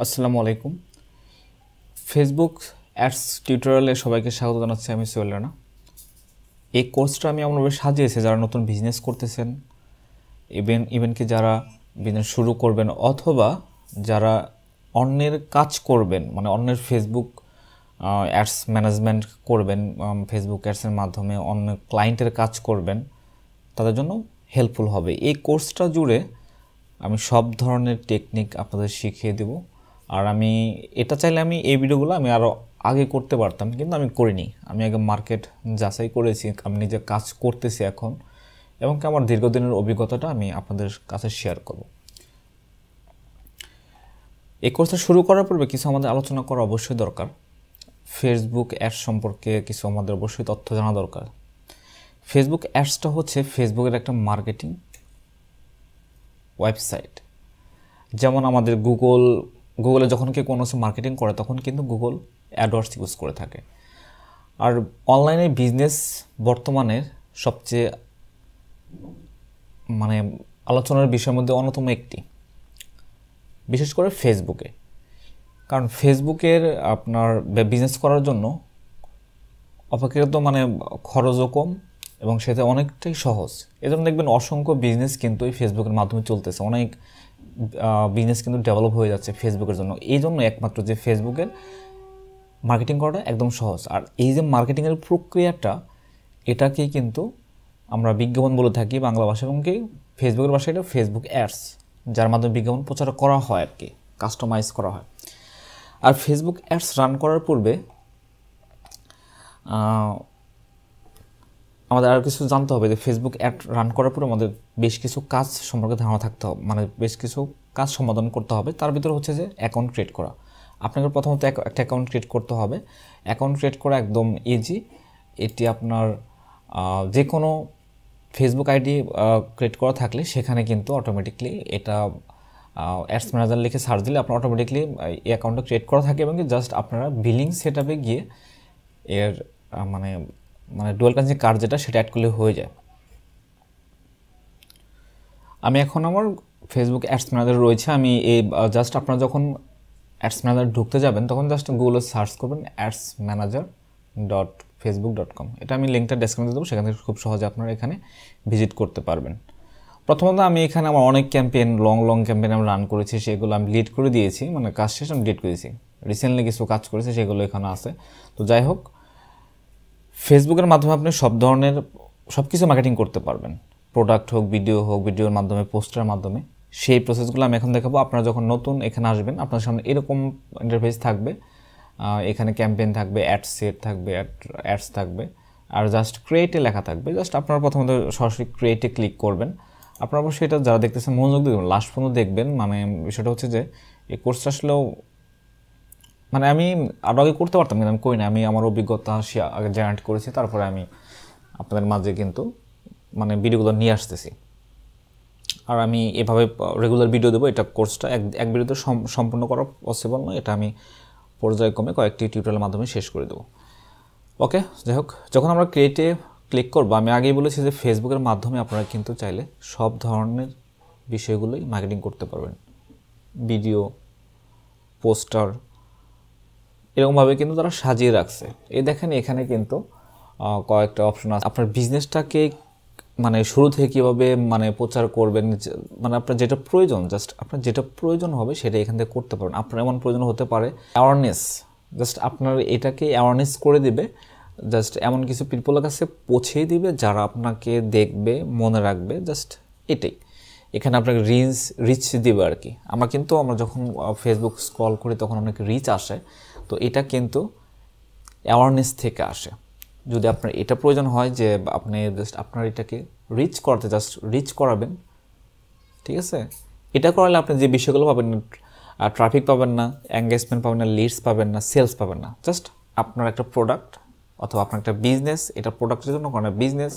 আসসালামু আলাইকুম। Facebook ads টিউটোরিয়ালে সবাইকে স্বাগত জানাচ্ছি। আমি সোহেল রানা। এই কোর্সটা আমি এমনভাবে সাজিয়েছি যারা নতুন বিজনেস করতেছেন, ইভেন কি যারা বিজনেস শুরু করবেন অথবা যারা অন্যের কাজ করবেন, মানে অন্যের ফেসবুক অ্যাডস ম্যানেজমেন্ট করবেন, ফেসবুক অ্যাডসের মাধ্যমে অন্য ক্লায়েন্টের কাজ করবেন, তাদের জন্য হেল্পফুল হবে। এই কোর্সটা জুড়ে আমি সব ধরনের টেকনিক আপনাদের শিখিয়ে দেব। আর আমি এটা চাইলে আমি এই ভিডিওগুলো আমি আরও আগে করতে পারতাম, কিন্তু আমি করিনি। আমি আগে মার্কেট যাচাই করেছি, আমি নিজে কাজ করতেছি এখন, এবং আমার দীর্ঘদিনের অভিজ্ঞতাটা আমি আপনাদের কাছে শেয়ার করব। এই কোর্সটা শুরু করার পূর্বে কিছু আমাদের আলোচনা করা অবশ্যই দরকার। ফেসবুক অ্যাডস সম্পর্কে কিছু আমাদের অবশ্যই তথ্য জানা দরকার। ফেসবুক অ্যাডসটা হচ্ছে ফেসবুকের একটা মার্কেটিং ওয়েবসাইট। যেমন আমাদের গুগলে যখন কেউ কোনো মার্কেটিং করে তখন কিন্তু গুগল অ্যাডওয়ার্ডস ইউজ করে থাকে। আর অনলাইনে বিজনেস বর্তমানে সবচেয়ে আলোচনার বিষয়ের মধ্যে অন্যতম একটি, বিশেষ করে ফেসবুকে। কারণ ফেসবুকের আপনার বিজনেস করার জন্য অপেক্ষাকৃত খরচও কম এবং সেটা অনেকটাই সহজ। এজন্য দেখবেন অসংখ্য বিজনেস কিন্তু এই ফেসবুকের মাধ্যমে চলতেছে। অনেক বিজনেস কিন্তু ডেভেলপ হয়ে যাচ্ছে ফেসবুকের জন্য। এই জন্য একমাত্র যে ফেসবুকের মার্কেটিং করাটা একদম সহজ। আর এই যে মার্কেটিংয়ের প্রক্রিয়াটা, এটাকেই কিন্তু আমরা বিজ্ঞাপন বলে থাকি বাংলা ভাষা, এবং কি ফেসবুকের ভাষায় এটা ফেসবুক অ্যাডস, যার মাধ্যমে বিজ্ঞাপন প্রচার করা হয় আর কি, কাস্টমাইজ করা হয়। আর ফেসবুক অ্যাডস রান করার পূর্বে আমাদের আর কিছু জানতে হবে যে ফেসবুক অ্যাড রান করার পরে আমাদের বেশ কিছু কাজ সম্পর্কে ধারণা থাকতে হবে, বেশ কিছু কাজ সমাধান করতে হবে। তার ভিতরে হচ্ছে যে অ্যাকাউন্ট ক্রিয়েট করা। আপনাকে প্রথমত একটা অ্যাকাউন্ট ক্রিয়েট করতে হবে। অ্যাকাউন্ট ক্রিয়েট করা একদম ইজি। এটি আপনার যে কোনো ফেসবুক আইডি ক্রিয়েট করা থাকলে সেখানে কিন্তু অটোমেটিকলি এটা অ্যাডস ম্যানেজার লিখে সার্চ দিলে আপনার অটোমেটিকলি এই অ্যাকাউন্টটা ক্রিয়েট করা থাকে, এবং জাস্ট আপনারা বিলিং সেট আপে গিয়ে এর ডুয়াল কারেন্সি কার্ড যেটা সেটা অ্যাড করলে হয়ে যায়। আমি এখন আমার ফেসবুক অ্যাডস ম্যানেজার রয়েছে। আমি এই জাস্ট আপনারা যখন অ্যাডস ম্যানেজার ঢুকতে যাবেন তখন জাস্ট গুগলে সার্চ করবেন adsmanager.facebook.com। এটা আমি লিঙ্কটা ডেসক্রিপশনে দেবো, সেখান থেকে খুব সহজে আপনারা এখানে ভিজিট করতে পারবেন। প্রথমত আমি এখানে আমার অনেক ক্যাম্পেইন, লং ক্যাম্পেইন আমি রান করেছি, সেগুলো আমি ডিলিট করে দিয়েছি, কাজ শেষ আমি ডিলিট করেছি। রিসেন্টলি কিছু কাজ করেছি, সেগুলো এখানে আছে। তো যাই হোক, ফেসবুকের মাধ্যমে আপনি সব কিছু মার্কেটিং করতে পারবেন। প্রোডাক্ট হোক, ভিডিওর মাধ্যমে, পোস্টারের মাধ্যমে। সেই প্রসেসগুলো আমি এখন দেখাবো। আপনারা যখন নতুন এখানে আসবেন, আপনার সামনে এরকম ইন্টারফেস থাকবে। এখানে ক্যাম্পেইন থাকবে, অ্যাড সেট থাকবে, অ্যাডস থাকবে, আর জাস্ট ক্রিয়েটে লেখা থাকবে। জাস্ট আপনারা প্রথমত সরাসরি ক্রিয়েটে ক্লিক করবেন। আপনারা অবশ্যই এটা যারা দেখতেছেন মনোযোগ দেখবেন, লাস্ট পর্যন্ত দেখবেন। বিষয়টা হচ্ছে যে এই কোর্সটা আসলেও আমি আরও আগে করতে পারতাম, কিন্তু আমি করি না। আমি আমার অভিজ্ঞতা আগে জেনারেট করেছি, তারপরে আমি আপনাদের মাঝে কিন্তু ভিডিওগুলো নিয়ে আসতেছি। আর আমি এভাবে রেগুলার ভিডিও দেবো। এটা কোর্সটা এক ভিডিওতে সম্পূর্ণ করা পসিবল নয়। এটা আমি পর্যায়ক্রমে কয়েকটি টিউটোরিয়ালের মাধ্যমে শেষ করে দেবো। ওকে, যাই হোক, যখন আমরা ক্রিয়েটে ক্লিক করবো, আমি আগেই বলেছি যে ফেসবুকের মাধ্যমে আপনারা কিন্তু চাইলে সব ধরনের বিষয়গুলোই মার্কেটিং করতে পারবেন। ভিডিও, পোস্টার, এরকমভাবে কিন্তু তারা সাজিয়ে রাখছে। এই দেখেন, এখানে কিন্তু কয়েকটা অপশন আছে। আপনার বিজনেসটাকে শুরু থেকে কীভাবে প্রচার করবেন, আপনার যেটা প্রয়োজন, জাস্ট আপনার যেটা প্রয়োজন হবে সেটা এখান থেকে করতে পারবেন। আপনার এমন প্রয়োজন হতে পারে অ্যাওয়ারনেস, জাস্ট আপনার এটাকে অ্যাওয়ারনেস করে দিবে, জাস্ট এমন কিছু পিপলের কাছে পৌঁছে দিবে যারা আপনাকে দেখবে, মনে রাখবে, জাস্ট এটাই। এখানে আপনাকে রিচ দিবে আর কি। আমরা যখন ফেসবুক স্ক্রল করি তখন অনেক রিচ আসে, তো এটা কিন্তু অ্যাওয়ারনেস থেকে আসে। যদি আপনার এটা প্রয়োজন হয় যে আপনি জাস্ট আপনার এটাকে রিচ করাবেন, ঠিক আছে, এটা করালে আপনি যে বিষয়গুলো পাবেন, ট্রাফিক পাবেন না, এঙ্গেজমেন্ট পাবেন না, লিডস পাবেন না, সেলস পাবেন না। জাস্ট আপনার একটা প্রোডাক্ট অথবা আপনার একটা বিজনেস, এটা প্রোডাক্টের জন্য কোনো বিজনেস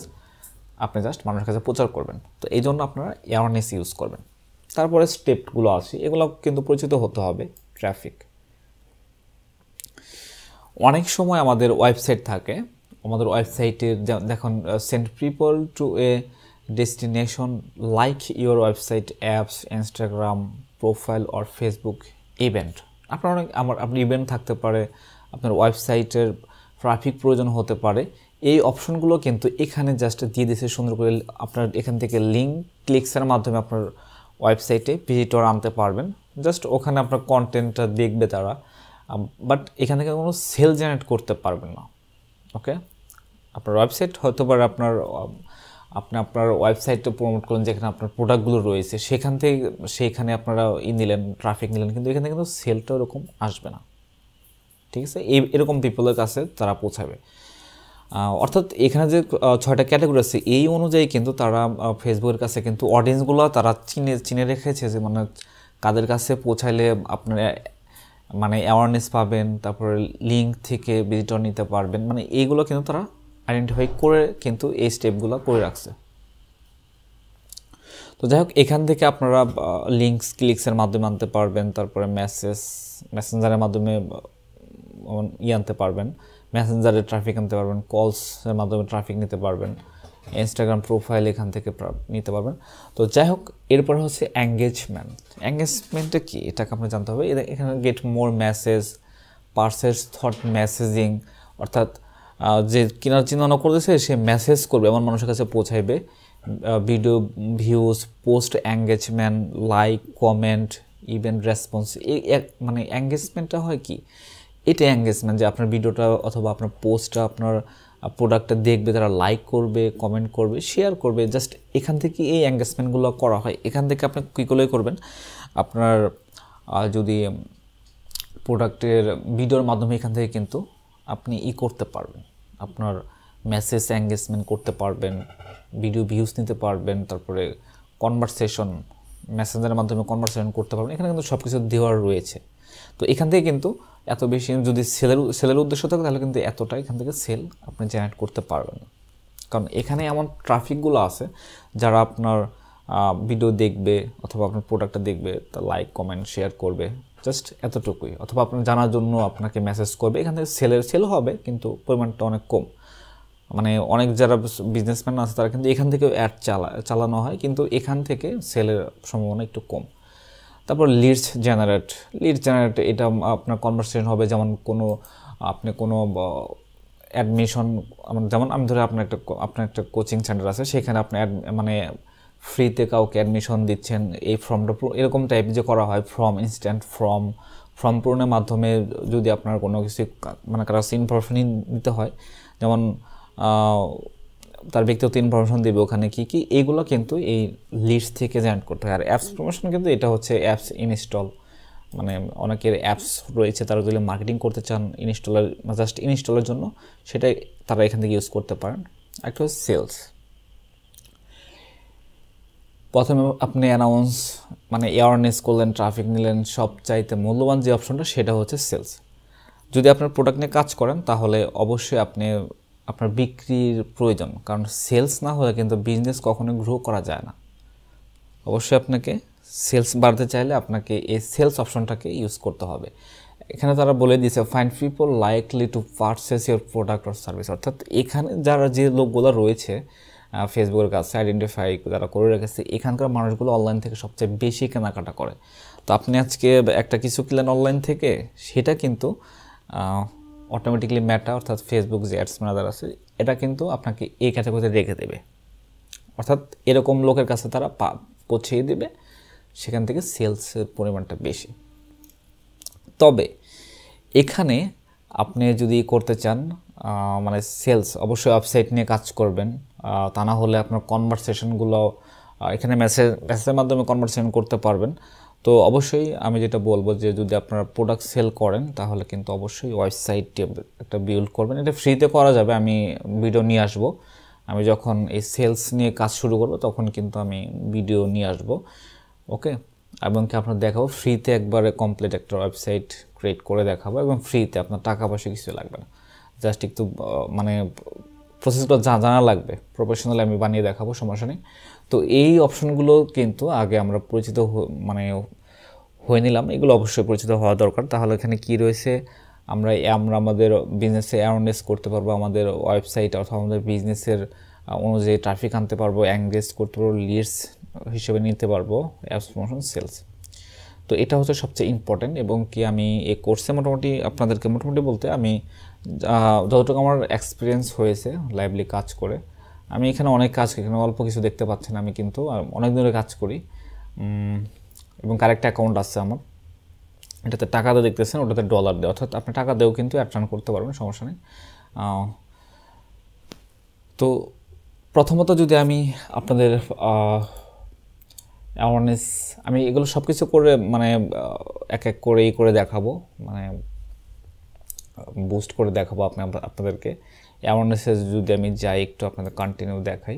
আপনি জাস্ট মানুষের কাছে প্রচার করবেন। তো এই জন্য আপনারা অ্যাওয়ারনেস ইউজ করবেন। তারপরে স্টেপগুলো আছে, এগুলো কিন্তু পরিচিত হতে হবে। ট্রাফিক, অনেক সময় আমাদের ওয়েবসাইট থাকে, আমাদের ওয়েবসাইটের দেখুন, send people to A destination like your website, apps, Instagram profile or Facebook event. আপনার আপনি ইভেন্ট থাকতে পারে, আপনার ওয়েবসাইটের ট্রাফিক প্রয়োজন হতে পারে, এই অপশনগুলো কিন্তু এখানে জাস্ট দিয়ে দিয়েছে সুন্দর করে। আপনার এখান থেকে লিঙ্ক ক্লিকসের মাধ্যমে আপনার ওয়েবসাইটে ভিজিটর আনতে পারবেন। জাস্ট ওখানে আপনার কন্টেন্টটা দেখবে তারা, বাট এখান থেকে কোনো সেল জেনারেট করতে পারবেন না। ওকে, আপনার ওয়েবসাইট হয়তো বা আপনি আপনার ওয়েবসাইটটা প্রমোট করলেন যেখানে আপনার প্রোডাক্টগুলো রয়েছে, সেখানে আপনারা নিলেন, ট্রাফিক নিলেন, কিন্তু এখানে কিন্তু সেলটা ওরকম আসবে না। ঠিক আছে, এরকম পিপলের কাছে তারা পৌঁছাবে। অর্থাৎ এখানে যে 6টা ক্যাটাগরি আছে এই অনুযায়ী কিন্তু তারা ফেসবুকের কাছে কিন্তু অডিয়েন্সগুলো তারা চিনে রেখেছে, যে মানে কাদের কাছে পৌঁছাইলে আপনার মানে অ্যাওয়ারনেস পাবেন, তারপরে লিঙ্ক থেকে ভিজিটর নিতে পারবেন, মানে এইগুলো কিন্তু তারা আইডেন্টিফাই করে কিন্তু এই স্টেপগুলো করে রাখছে। তো যাই হোক, এখান থেকে আপনারা ক্লিক্সের মাধ্যমে আনতে পারবেন, তারপরে মেসেঞ্জারের মাধ্যমে আনতে পারবেন, মেসেঞ্জারে ট্রাফিক আনতে পারবেন, কলসের মাধ্যমে ট্রাফিক নিতে পারবেন, ইনস্টাগ্রাম প্রোফাইল এখান থেকে নিতে পারবেন। তো যাই হোক, এরপর হচ্ছে এঙ্গেজমেন্টটা কি, এটাকে আপনার জানতে হবে। এখানে get more message, purchase thought messaging, অর্থাৎ যে কেনার চিন্তা করতেছে সে মেসেজ করবে, এমন মানুষের কাছে পৌঁছাইবে। Video views, post engagement, like, comment, event response, মানে এঙ্গেজমেন্টটা হয় কি, এটা এঙ্গেজমেন্ট, যে আপনার ভিডিওটা অথবা আপনার পোস্টটা, আপনার প্রোডাক্টটা দেখবে, তারা লাইক করবে, কমেন্ট করবে, শেয়ার করবে। জাস্ট এখান থেকে এই এঙ্গেজমেন্টগুলো করা হয়। এখান থেকে আপনি কী করে করবেন, আপনার যদি প্রোডাক্টের ভিডিওর মাধ্যমে এখান থেকে কিন্তু আপনি করতে পারবেন, আপনার মেসেজ এঙ্গেজমেন্ট করতে পারবেন, ভিডিও ভিউজ নিতে পারবেন, তারপরে কনভারসেশন, মেসেঞ্জারের মাধ্যমে কনভারসেশন করতে পারবেন। এখানে কিন্তু সব কিছু দেওয়ার রয়েছে। তো এখান থেকে কিন্তু এত বেশি, যদি সেলের উদ্দেশ্য থাকে তাহলে কিন্তু এতটা এখান থেকে সেল আপনি জেনারেট করতে পারবেন না, কারণ এখানে এমন ট্রাফিকগুলো আছে যারা আপনার ভিডিও দেখবে অথবা আপনার প্রোডাক্টটা দেখবে, তা লাইক, কমেন্ট, শেয়ার করবে, জাস্ট এতটুকুই, অথবা আপনার জানার জন্য আপনাকে মেসেজ করবে। এখান থেকে সেল হবে, কিন্তু পরিমাণটা অনেক কম। মানে অনেক যারা বিজনেসম্যান আছে তারা কিন্তু এখান থেকেও অ্যাড চালানো হয়, কিন্তু এখান থেকে সেলের সম্ভাবনা একটু কম। তারপর লিডস জেনারেট, এটা আপনার কনভারসেশন হবে, যেমন আপনি কোনো অ্যাডমিশন, যেমন আমি ধরে আপনার একটা কোচিং সেন্টার আছে, সেখানে আপনি মানে ফ্রিতে কাউকে অ্যাডমিশন দিচ্ছেন, এই ফর্মটা এরকম টাইপ যে করা হয়, ইনস্ট্যান্ট ফর্ম পূরণের মাধ্যমে যদি আপনার কোনো কিছু মানে কারো ইনফরমেশন নিতে হয়, যেমন তার ব্যক্তিগত ইনফরমেশন দেবে ওখানে কি এইগুলো কিন্তু এই লিস্ট থেকে জেনারেট করতে হয়। আর অ্যাপস প্রমোশন কিন্তু এটা হচ্ছে অ্যাপস ইনস্টল, মানে অনেকের অ্যাপস রয়েছে, তারা যদি মার্কেটিং করতে চান জাস্ট ইনস্টলের জন্য, সেটাই তারা এখান থেকে ইউজ করতে পারেন। একটা হচ্ছে সেলস। প্রথমে আপনি অ্যানাউন্স মানে অ্যাওয়ারনেস করলেন, ট্রাফিক নিলেন, সব চাইতে মূল্যবান যে অপশনটা সেটা হচ্ছে সেলস। যদি আপনার প্রোডাক্ট নিয়ে কাজ করেন তাহলে অবশ্যই আপনার বিক্রির প্রয়োজন, কারণ সেলস না হলে কিন্তু বিজনেস কখনোই গ্রো করা যায় না। অবশ্যই আপনাকে সেলস বাড়তে চাইলে আপনাকে এই সেলস অপশনটাকে ইউজ করতে হবে। এখানে তারা বলে দিয়েছে find people likely to purchase your product or service, অর্থাৎ এখানে যে লোকগুলো রয়েছে ফেসবুকের কাছে আইডেন্টিফাই যারা করে রেখেছে, এখানকার মানুষগুলো অনলাইন থেকে সবচেয়ে বেশি কেনাকাটা করে। তো আপনি আজকে একটা কিছু কিনলেন অনলাইন থেকে, সেটা কিন্তু অটোমেটিকলি মেটা অর্থাৎ ফেসবুক যে অ্যাডস ম্যানেজার আছে, এটা কিন্তু আপনাকে এই ক্যাটাগরিতে রেখে দেবে। অর্থাৎ এরকম লোকের কাছে তারা পৌঁছিয়ে দেবে, সেখান থেকে সেলসের পরিমাণটা বেশি। তবে এখানে আপনি যদি করতে চান মানে সেলস, অবশ্যই ওয়েবসাইট নিয়ে কাজ করবেন, তা না হলে আপনার কনভারসেশনগুলো এখানে মেসেজের মাধ্যমে কনভারসেশন করতে পারবেন। তো অবশ্যই আমি যেটা বলবো যে যদি আপনারা প্রোডাক্ট সেল করেন তাহলে কিন্তু অবশ্যই ওয়েবসাইটটি একটা বিল্ড করবেন। এটা ফ্রিতে করা যাবে, আমি ভিডিও নিয়ে আসবো। আমি যখন এই সেলস নিয়ে কাজ শুরু করব তখন কিন্তু আমি ভিডিও নিয়ে আসবো, ওকে, এবং কি আপনার দেখাবো ফ্রিতে, একবারে কমপ্লিট একটা ওয়েবসাইট ক্রিয়েট করে দেখাবো, এবং ফ্রিতে, আপনার টাকা পয়সা কিছু লাগবে না, জাস্ট একটু মানে প্রসেসগুলো জানা লাগবে, প্রফেশনালি আমি বানিয়ে দেখাবো, সমস্যা নেই। তো এই অপশনগুলো কিন্তু আগে আমরা পরিচিত হয়ে নিলাম, এগুলো অবশ্যই পরিচিত হওয়া দরকার। তাহলে এখানে কি রয়েছে, আমরা আমাদের বিজনেসে অ্যাওয়ারনেস করতে পারবো, আমাদের ওয়েবসাইট অথবা আমাদের বিজনেসের অনুযায়ী ট্রাফিক আনতে পারবো, এঙ্গেজ করতে পারবো, লিডস হিসেবে নিতে পারবো, অ্যাপস প্রমোশন, সেলস। তো এটা হচ্ছে সবচেয়ে ইম্পর্টেন্ট। এবং কি আমি এই কোর্সে মোটামুটি আপনাদেরকে মোটামুটি বলতে আমি যতটুকু আমার এক্সপিরিয়েন্স হয়েছে লাইভলি কাজ করে, আমি এখানে অনেক কাজ করি, এখানে অল্প কিছু দেখতে পাচ্ছেন, আমি কিন্তু অনেক ধরে কাজ করি। এবং কারেক্ট অ্যাকাউন্ট আছে আমার, এটাতে টাকা দিয়ে দেখতেছেন, ওটাতে ডলার দেয়, অর্থাৎ আপনি টাকা দিয়েও কিন্তু অ্যাড রান করতে পারবেন, সমস্যা নেই। তো প্রথমত যদি আমি আপনাদের অ্যাওয়ারনেস, আমি এগুলো সব কিছু করে মানে এক এক করেই করে দেখাবো, মানে বুস্ট করে দেখাবো আপনাদেরকে। অ্যাওয়ারনেসে যদি আমি যাই একটু আপনাদের কন্টিনিউ দেখাই,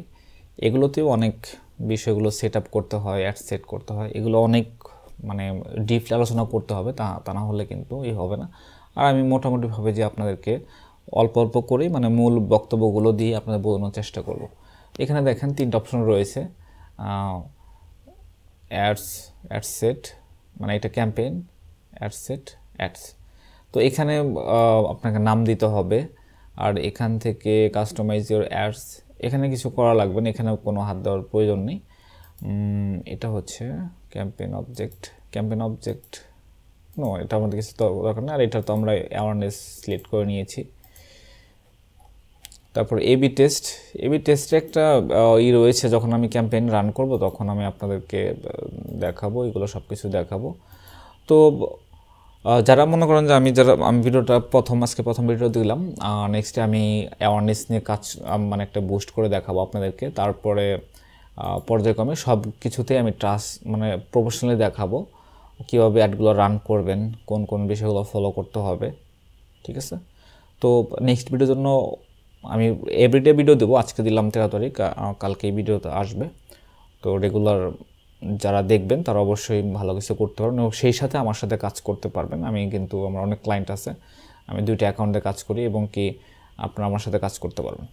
এগুলোতেও অনেক বিষয়গুলো সেট আপ করতে হয়, অ্যাড সেট করতে হয়, এগুলো অনেক মানে ডিপলি আলোচনা করতে হবে, তা না হলে কিন্তু হবে না। আর আমি মোটামুটিভাবে যে আপনাদেরকে অল্প অল্প করেই মানে মূল বক্তব্যগুলো দিয়ে আপনাদের বোঝানোর চেষ্টা করব। এখানে দেখেন 3টা অপশন রয়েছে, অ্যাডস সেট, মানে এটা ক্যাম্পেইন, অ্যাড সেট, অ্যাডস। তো এখানে আপনাকে নাম দিতে হবে, আর এখান থেকে কাস্টমাইজ ইউর অ্যাডস, এখানে কিছু করা লাগবে না, এখানে কোনো হাত দেওয়ার প্রয়োজন নেই। এটা হচ্ছে ক্যাম্পেইন অবজেক্ট নো, এটা আমাদের কিছু দরকার নেই। আর এটা তো আমরা অ্যাওয়ারনেস সিলেক্ট করে নিয়েছি। তারপর এবি টেস্টে একটা রয়েছে, যখন আমি ক্যাম্পেইন রান করব তখন আমি আপনাদেরকে দেখাবো, এগুলো সব কিছু দেখাবো। তো যারা মনে করেন যে আমি ভিডিওটা আজকে প্রথম ভিডিও দিলাম, নেক্সটে আমি অ্যাওয়ারনেস নিয়ে কাজ মানে একটা বুস্ট করে দেখাবো আপনাদেরকে। তারপরে পর্যায়ক্রমে সব কিছুতেই আমি মানে প্রফেশনালি দেখাবো কীভাবে অ্যাডগুলো রান করবেন, কোন কোন বিষয়গুলো ফলো করতে হবে, ঠিক আছে। তো নেক্সট ভিডিওর জন্য আমি এভরিডে ভিডিও দেবো, আজকে দিলাম 13 তারিখ, কালকে এই ভিডিওতে আসবে। তো রেগুলার যারা দেখবেন তারা অবশ্যই ভালো কিছু করতে পারবেন এবং সেই সাথে আমার সাথে কাজ করতে পারবেন। আমার অনেক ক্লায়েন্ট আছে, আমি 2টা অ্যাকাউন্টে কাজ করি এবং কি আপনারা আমার সাথে কাজ করতে পারবেন।